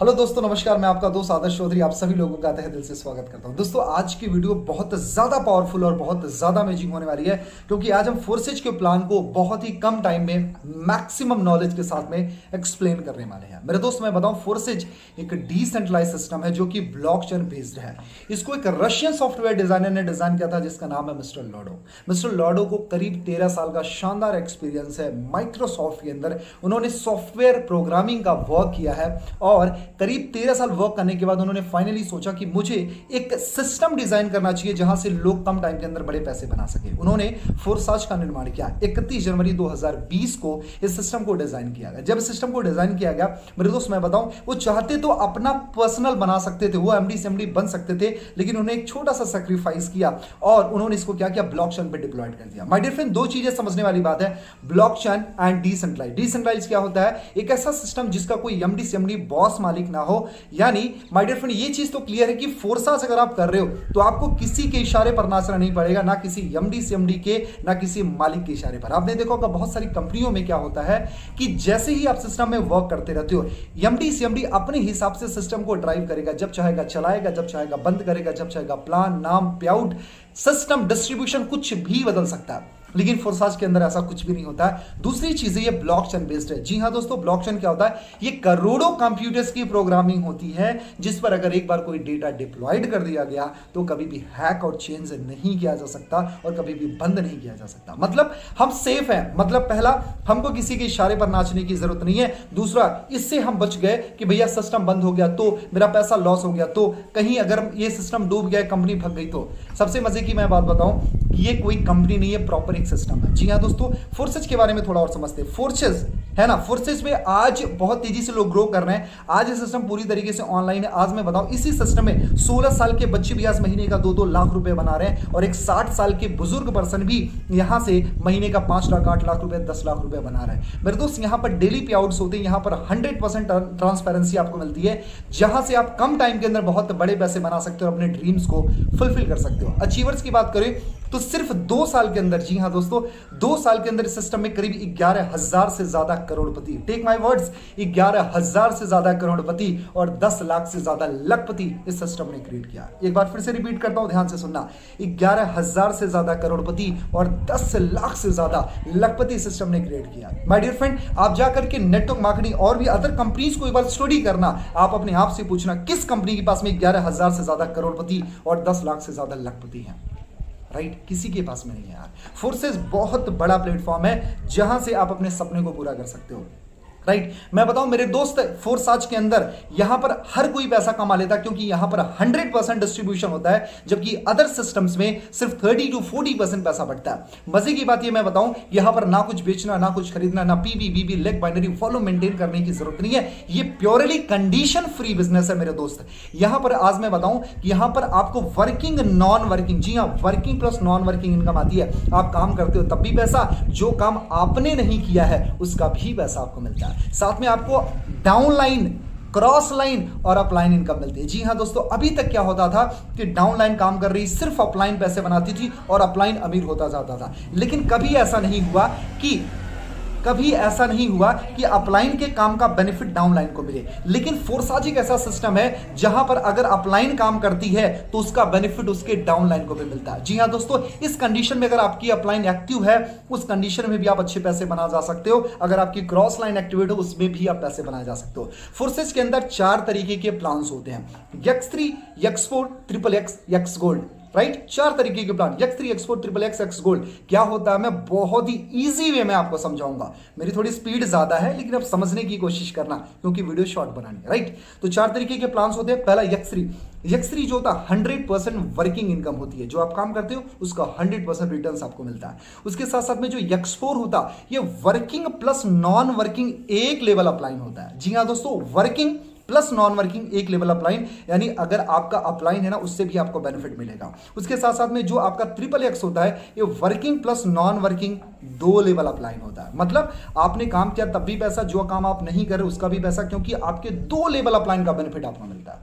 Hello दोस्तों, नमस्कार। मैं आपका दोस्त आदर्श चौधरी आप सभी लोगों का तहे दिल से स्वागत करता हूं। दोस्तों, आज की वीडियो बहुत ज़्यादा पावरफुल और बहुत ज़्यादा अमेजिंग होने वाली है, क्योंकि आज हम फोर्सेज के प्लान को बहुत ही कम टाइम में मैक्सिमम नॉलेज के साथ में एक्सप्लेन करने वाले हैं। मेरे दोस्त, मैं बताऊं, फोर्सेज एक डिसेंट्रलाइज सिस्टम है जो कि ब्लॉकचेन बेस्ड है। इसको एक रशियन सॉफ्टवेयर डिजाइनर ने डिजाइन किया था, जिसका नाम है मिस्टर लॉडो। मिस्टर लॉडो को करीब 13 साल का शानदार एक्सपीरियंस है माइक्रोसॉफ्ट के अंदर। उन्होंने सॉफ्टवेयर प्रोग्रामिंग का वर्क किया है और करीब 13 साल वर्क करने के बाद उन्होंने फाइनली सोचा कि मुझे एक सिस्टम डिजाइन करना चाहिए जहां से लोग कम टाइम के अंदर बड़े पैसे बना सके। उन्होंने फोर्साज का निर्माण किया। 31 जनवरी 2020 को इस सिस्टम को डिजाइन किया गया। जब इस सिस्टम को डिजाइन किया गया, मेरे दोस्त, मैं बताऊं, वो चाहते तो अपना पर्सनल बना सकते थे, वो एमडी सेमडी बन सकते थे, लेकिन उन्होंने एक छोटा सा सैक्रिफाइस किया और उन्होंने इसको क्या किया, ब्लॉकचेन पे डिप्लॉयड कर दिया। माय डियर फ्रेंड, दो चीजें समझने वाली बात है, ब्लॉकचेन एंड डिसेंट्रलाइज। डिसेंट्रलाइज क्या होता है? एक ऐसा सिस्टम जिसका कोई एमडी सेमडी बॉस मालिक ना हो। यानी माय डियर फ्रेंड, ये चीज तो क्लियर है कि फोर्सास अगर आप कर रहे हो तो आपको किसी के इशारे पर नाचना नहीं पड़ेगा, ना किसी एमडी सीएमडी के, ना किसी मालिक के इशारे पर। आपने देखा होगा बहुत सारी कंपनियों में क्या होता है कि जैसे ही आप सिस्टम में वर्क करते रहते हो, एमडी सीएमडी अपने हिसाब से सिस्टम को ड्राइव करेगा। जब चाहेगा चलाएगा, जब चाहेगा बंद करेगा, जब चाहेगा प्लान, नाम, पे आउट, सिस्टम डिस्ट्रीब्यूशन कुछ भी बदल सकता है। लेकिन फोर्साज के अंदर ऐसा कुछ भी नहीं होता है। दूसरी चीज है, ये ब्लॉकचेन बेस्ड है। जी हां दोस्तों, ब्लॉकचेन क्या होता है? ये करोड़ों कंप्यूटर्स की प्रोग्रामिंग होती है, जिस पर अगर एक बार कोई डेटा डिप्लॉयड कर दिया गया तो कभी भी हैक और चेंज नहीं किया जा सकता और कभी भी बंद नहीं किया जा सकता। मतलब हम सेफ हैं। मतलब पहला, हमको किसी के इशारे पर नाचने की जरूरत नहीं है। दूसरा, इससे हम बच गए कि भैया सिस्टम बंद हो गया तो मेरा पैसा लॉस हो गया, तो कहीं अगर ये सिस्टम डूब गया, कंपनी भग गई तो। सबसे मजे की मैं बात बताऊं, ये कोई कंपनी नहीं है, प्रॉपर एक सिस्टम है। जी हां दोस्तों, फोर्सेज के बारे में थोड़ा और समझते हैं। फोर्सेज है ना, फोर्सेज में आज बहुत तेजी से लोग ग्रो कर रहे हैं। आज ये सिस्टम पूरी तरीके से ऑनलाइन है। आज मैं बताऊं, इसी सिस्टम में 16 साल के बच्चे भी आज महीने का 2-2 लाख रुपए बना रहे हैं और एक 60 साल के बुजुर्ग पर्सन भी यहां से महीने का 5 लाख, 8 लाख रुपए, 10 लाख रुपए बना रहे हैं। मेरे दोस्त, यहां पर डेली पे आउट्स होते हैं। यहां पर 100% ट्रांसपेरेंसी आपको मिलती है, जहां से आप कम टाइम के अंदर बहुत बड़े पैसे बना सकते हो, अपने ड्रीम्स को फुलफिल कर सकते हो। अचीवर्स की बात करें तो सिर्फ 2 साल के अंदर, जी हां दोस्तों, 2 साल के अंदर इस सिस्टम में करीब 11,000 से ज्यादा करोड़पति, टेक माय वर्ड्स, 11,000 से ज्यादा करोड़पति और 10 लाख से ज्यादा लखपति इस सिस्टम ने क्रिएट किया। एक बार फिर से रिपीट करता हूं, ध्यान से सुनना। 11,000 से ज्यादा करोड़पति और 10 लाख से ज्यादा लखपति सिस्टम ने क्रिएट किया। माय डियर फ्रेंड, आप जाकर के नेटवर्क मार्केटिंग और भी अदर कंपनीज को एक बार स्टडी करना। आप अपने आप से पूछना, किस कंपनी के पास में 11,000 से ज्यादा करोड़पति और 10 लाख से ज्यादा लखपति हैं? राइट, किसी के पास में नहीं है यार। फोर्सेज बहुत बड़ा प्लेटफॉर्म है जहां से आप अपने सपने को पूरा कर सकते हो। राइट, मैं बताऊं मेरे दोस्त, फोर्साज के अंदर यहां पर हर कोई पैसा कमा लेता है, क्योंकि यहां पर 100% डिस्ट्रीब्यूशन होता है, जबकि अदर सिस्टम्स में सिर्फ 30 to 40% पैसा बढ़ता है। मजे की बात यह मैं बताऊं, यहां पर ना कुछ बेचना, ना कुछ खरीदना, ना पीबी बीबी लेग बाइनरी फॉलो मेंटेन करने की जरूरत नहीं है। ये प्योरली कंडीशन फ्री बिजनेस है मेरे दोस्त। यहां पर आज मैं बताऊं कि यहां पर आपको वर्किंग, नॉन वर्किंग, जी हां, working plus non working income आती है। आप काम करते हो तब भी पैसा, जो काम आपने नहीं किया है उसका भी पैसा आपको मिलता है। साथ में आपको डाउनलाइन, क्रॉस लाइन और अपलाइन इनकम मिलती है। जी हां दोस्तों, अभी तक क्या होता था कि डाउनलाइन काम कर रही सिर्फ अपलाइन पैसे बनाती थी और अपलाइन अमीर होता जाता था। लेकिन कभी ऐसा नहीं हुआ कि अपलाइन के काम का बेनिफिट डाउनलाइन को मिले। लेकिन फोर्साज एक ऐसा सिस्टम है जहां पर अगर अपलाइन काम करती है तो उसका बेनिफिट उसके डाउनलाइन को भी मिलता है। जी हां दोस्तों, इस कंडीशन में अगर आपकी अपलाइन एक्टिव है, उस कंडीशन में भी आप अच्छे पैसे बना जा सकते हो। अगर आपकी क्रॉस लाइन एक्टिवेट हो, उसमें भी आप पैसे बनाए जा सकते हो। फोर्सेज के अंदर 4 तरीके के प्लान्स होते हैं, X3, X4, XXX, X gold. Right, 4 तरीके के plan, X3, X4, XXX, X gold. क्या होता है, मैं बहुत ही इजी वे में आपको समझाऊंगा। मेरी थोड़ी स्पीड ज्यादा है, लेकिन आप समझने की कोशिश करना, क्योंकि वीडियो शॉर्ट बनानी है। राइट, तो 4 तरीके के प्लान्स होते हैं। पहला X3। X3 जो होता है 100% वर्किंग इनकम होती है। जो आप काम करते हो उसका 100% रिटर्न आपको मिलता है। उसके साथ साथ में जो X4 होता है, ये वर्किंग प्लस नॉन वर्किंग एक लेवल अपलाइन होता है। जी हाँ दोस्तों, वर्किंग प्लस नॉन वर्किंग एक लेवल अपलाइन, यानी अगर आपका अपलाइन है ना, उससे भी आपको बेनिफिट मिलेगा। उसके साथ साथ में जो आपका XXX होता है, ये working plus non working 2 level upline होता है। मतलब आपने काम किया तब भी पैसा, जो काम आप नहीं कर रहे उसका भी पैसा, क्योंकि आपके 2 लेवल अपलाइन का बेनिफिट आपको मिलता है।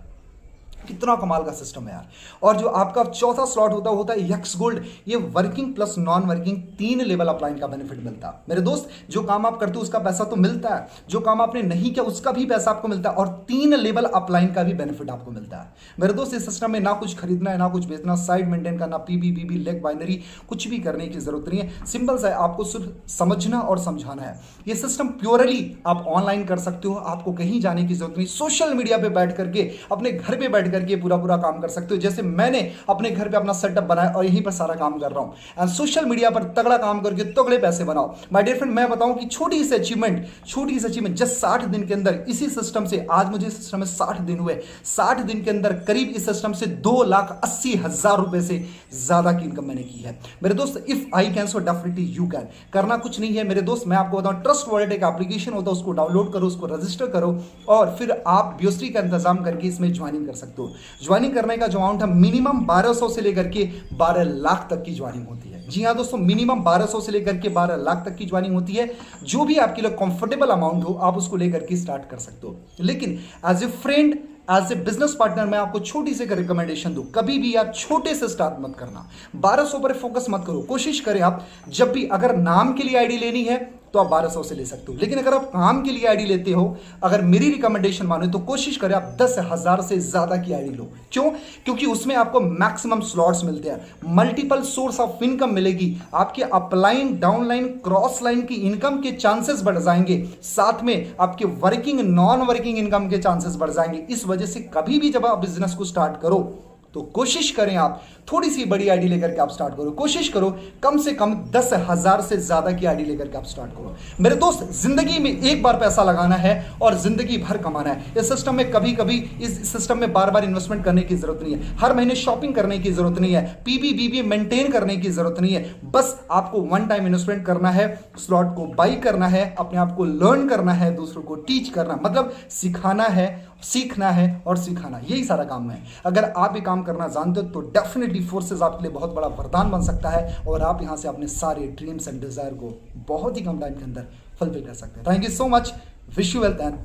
कितना कमाल का सिस्टम है यार। और जो आपका चौथा स्लॉट होता है यक्स गोल्ड। ये working plus non working 3 level upline का बेनिफिट मिलता है मेरे दोस्त। जो काम आप करते हो उसका पैसा तो मिलता है, जो काम आपने नहीं किया उसका भी पैसा आपको मिलता है, और 3 लेवल अपलाइन का भी बेनिफिट आपको मिलता है मेरे दोस्त। इस सिस्टम में ना कुछ खरीदना है, ना कुछ बेचना, साइड मेंटेन करना, पीबी लेग बाइनरी कुछ भी करने की जरूरत नहीं है। सिंपल सा है, आपको सिर्फ समझना और समझाना है। ये सिस्टम प्योरली आप ऑनलाइन कर सकते हो, आपको कहीं जाने की जरूरत नहीं। सोशल मीडिया पे बैठ करके, अपने घर पे बैठ करके पूरा काम कर सकते हो। जैसे मैंने अपने घर पे अपना सेटअप बनाया और यहीं पर सारा काम कर रहा हूं। एंड सोशल मीडिया पर तगड़ा काम करके तगड़े पैसे बनाओ। माय डियर फ्रेंड, मैं बताऊं कि छोटी सी अचीवमेंट जस्ट 60 दिन के अंदर इसी सिस्टम से, आज मुझे सिस्टम में 60 दिन हुए, 60 दिन के अंदर करीब इस सिस्टम से 2,80,000 रुपए से ज्यादा की इनकम मैंने की है मेरे दोस्त। If I can so definitely you can. करना कुछ नहीं है मेरे दोस्त, मैं आपको बताऊं, ट्रस्ट वॉलेट एक एप्लीकेशन होता है, उसको डाउनलोड करो, उसको रजिस्टर करो और फिर आप बीओसी का इंतजाम करके इसमें ज्वाइनिंग कर सकते हो। ज्वाइनिंग करने का जो अमाउंट है मिनिमम 1200 से लेकर के 12 लाख तक की ज्वाइनिंग होती है। जी हाँ दोस्तों, मिनिमम 1200 से लेकर के 12 लाख तक की ज्वाइनिंग होती है। जो भी आपके लिए कंफर्टेबल अमाउंट हो आप उसको लेकर के स्टार्ट कर सकते हो। लेकिन as a friend, as a business partner, मैं आपको छोटी सी रिकमेंडेशन दूं, कभी भी यार छोटे से स्टार्ट मत करना। 1200 पर फोकस मत करो। कोशिश करें आप जब भी, अगर नाम के लिए आईडी लेनी है तो आप 1200 से ले सकते हो, लेकिन अगर आप काम के लिए आईडी लेते हो, अगर मेरी रिकमेंडेशन मानो तो कोशिश करें आप 10,000 से ज्यादा की आईडी लो। क्यों? क्योंकि उसमें आपको मैक्सिमम स्लॉट्स मिलते हैं, मल्टीपल सोर्स ऑफ इनकम मिलेगी, आपके अपलाइन, डाउनलाइन, क्रॉस लाइन की इनकम के चांसेस बढ़ जाएंगे, साथ में आपके वर्किंग, नॉन वर्किंग इनकम के चांसेस बढ़ जाएंगे। इस वजह से कभी भी जब आप बिजनेस को स्टार्ट करो तो कोशिश करें आप थोड़ी सी बड़ी आईडी लेकर के आप स्टार्ट करो। कोशिश करो कम से कम 10,000 से ज्यादा की आईडी लेकर के आप स्टार्ट करो मेरे दोस्त। जिंदगी में एक बार पैसा लगाना है और जिंदगी भर कमाना है। इस सिस्टम में कभी कभी, इस सिस्टम में बार बार इन्वेस्टमेंट करने की जरूरत नहीं है, हर महीने शॉपिंग करने की जरूरत नहीं है, पीबी मेंटेन करने की जरूरत नहीं है। बस आपको वन टाइम इन्वेस्टमेंट करना है, स्लॉट को बाई करना है, अपने आप को लर्न करना है, दूसरों को टीच करना, मतलब सिखाना है, सीखना है और सिखाना, यही सारा काम है। अगर आप ये काम करना जानते हो तो डेफिनेटली फोर्सेस आपके लिए बहुत बड़ा वरदान बन सकता है और आप यहां से अपने सारे ड्रीम्स एंड डिजायर को बहुत ही कम टाइम के अंदर फुलफिल कर सकते हैं। Thank you so much, wish you wealth and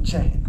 जय हिंद।